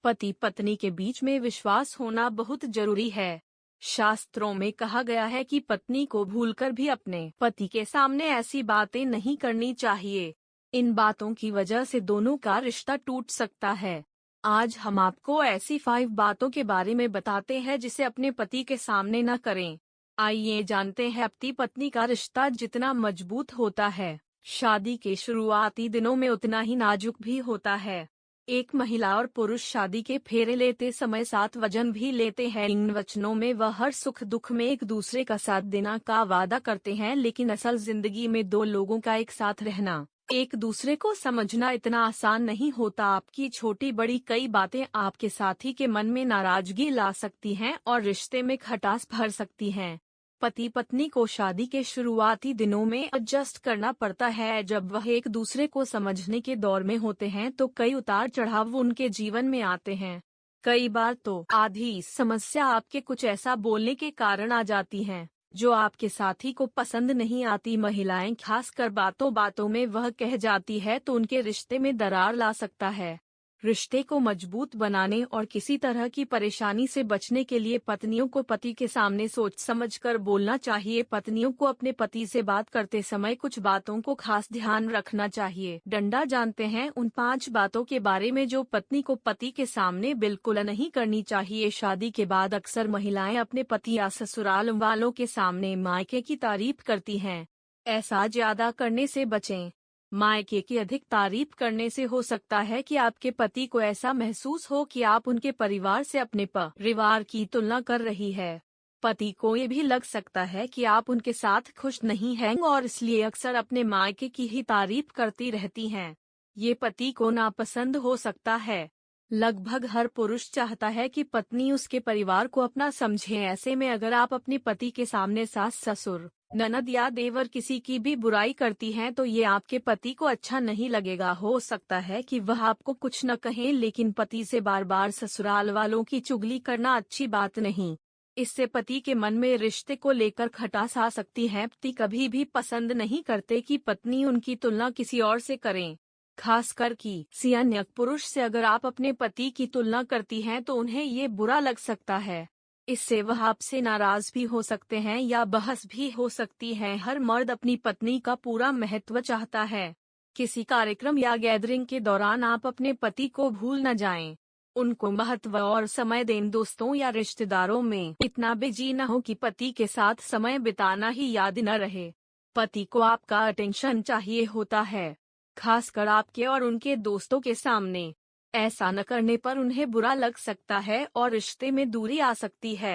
पति पत्नी के बीच में विश्वास होना बहुत जरूरी है। शास्त्रों में कहा गया है कि पत्नी को भूलकर भी अपने पति के सामने ऐसी बातें नहीं करनी चाहिए। इन बातों की वजह से दोनों का रिश्ता टूट सकता है। आज हम आपको ऐसी 5 बातों के बारे में बताते हैं जिसे अपने पति के सामने न करें। आइए जानते हैं। पति पत्नी का रिश्ता जितना मजबूत होता है, शादी के शुरुआती दिनों में उतना ही नाजुक भी होता है। एक महिला और पुरुष शादी के फेरे लेते समय 7 वचन भी लेते हैं। इन वचनों में वह हर सुख दुख में एक दूसरे का साथ देना का वादा करते हैं, लेकिन असल जिंदगी में 2 लोगों का एक साथ रहना, एक दूसरे को समझना इतना आसान नहीं होता। आपकी छोटी बड़ी कई बातें आपके साथी के मन में नाराजगी ला सकती हैं और रिश्ते में खटास भर सकती हैं। पति पत्नी को शादी के शुरुआती दिनों में एडजस्ट करना पड़ता है। जब वह एक दूसरे को समझने के दौर में होते हैं तो कई उतार चढ़ाव उनके जीवन में आते हैं। कई बार तो आधी समस्या आपके कुछ ऐसा बोलने के कारण आ जाती है जो आपके साथी को पसंद नहीं आती। महिलाएं खासकर बातों बातों में वह कह जाती है तो उनके रिश्ते में दरार ला सकता है। रिश्ते को मजबूत बनाने और किसी तरह की परेशानी से बचने के लिए पत्नियों को पति के सामने सोच समझकर बोलना चाहिए। पत्नियों को अपने पति से बात करते समय कुछ बातों को खास ध्यान रखना चाहिए। डंडा जानते हैं उन 5 बातों के बारे में जो पत्नी को पति के सामने बिल्कुल नहीं करनी चाहिए। शादी के बाद अक्सर महिलाएं अपने पति या ससुराल वालों के सामने मायके की तारीफ करती हैं। ऐसा ज्यादा करने से बचें। मायके की अधिक तारीफ करने से हो सकता है कि आपके पति को ऐसा महसूस हो कि आप उनके परिवार से अपने परिवार की तुलना कर रही है। पति को ये भी लग सकता है कि आप उनके साथ खुश नहीं हैं और इसलिए अक्सर अपने मायके की ही तारीफ करती रहती हैं। ये पति को नापसंद हो सकता है। लगभग हर पुरुष चाहता है कि पत्नी उसके परिवार को अपना समझे। ऐसे में अगर आप अपने पति के सामने सास ससुर ननद या देवर किसी की भी बुराई करती हैं तो ये आपके पति को अच्छा नहीं लगेगा। हो सकता है कि वह आपको कुछ न कहें, लेकिन पति से बार बार ससुराल वालों की चुगली करना अच्छी बात नहीं। इससे पति के मन में रिश्ते को लेकर खटास आ सकती है। पति कभी भी पसंद नहीं करते कि पत्नी उनकी तुलना किसी और से करें, खासकर किसी अन्य पुरुष से। अगर आप अपने पति की तुलना करती हैं तो उन्हें ये बुरा लग सकता है। इससे वह आपसे नाराज भी हो सकते हैं या बहस भी हो सकती है। हर मर्द अपनी पत्नी का पूरा महत्व चाहता है। किसी कार्यक्रम या गैदरिंग के दौरान आप अपने पति को भूल न जाएं। उनको महत्व और समय दें। दोस्तों या रिश्तेदारों में इतना बिजी न हो कि पति के साथ समय बिताना ही याद न रहे। पति को आपका अटेंशन चाहिए होता है, खासकर आपके और उनके दोस्तों के सामने। ऐसा न करने पर उन्हें बुरा लग सकता है और रिश्ते में दूरी आ सकती है।